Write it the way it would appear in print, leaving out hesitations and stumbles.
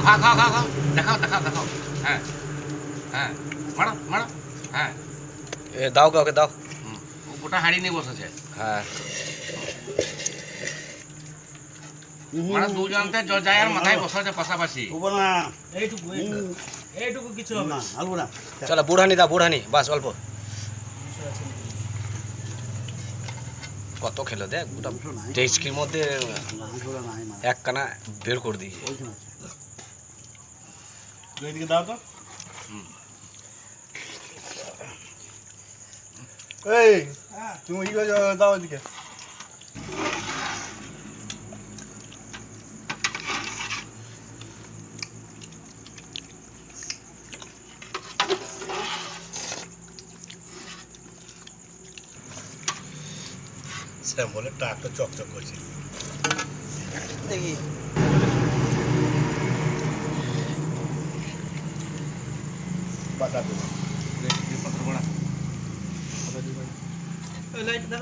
খাও খাও খাও খাও, দেখাও দেখাও দেখাও। হ্যাঁ হ্যাঁ, মারো মারো। হ্যাঁ, এ দাও কাউকে দাও। ও গোটা হাঁড়ি নিয়ে বসেছে। হ্যাঁ মানে দুজনতে যায় আর মাথায় বসাচ্ছে পাশাপাশি। এইটুকু কিছু হবে না। চলো বুড়হানি দাও, বুড়হানি বাস অল্প। কত খেলো দেখ, গোটা ডেস্কির মধ্যে এক কানা বের করে দিই। এইদিকে দাও তো। এই তুমি কি দাও এদিকে। স্যাম বলে টাকটা চকচক করছে দেখি বাটা দেবো। পত্র বড়া।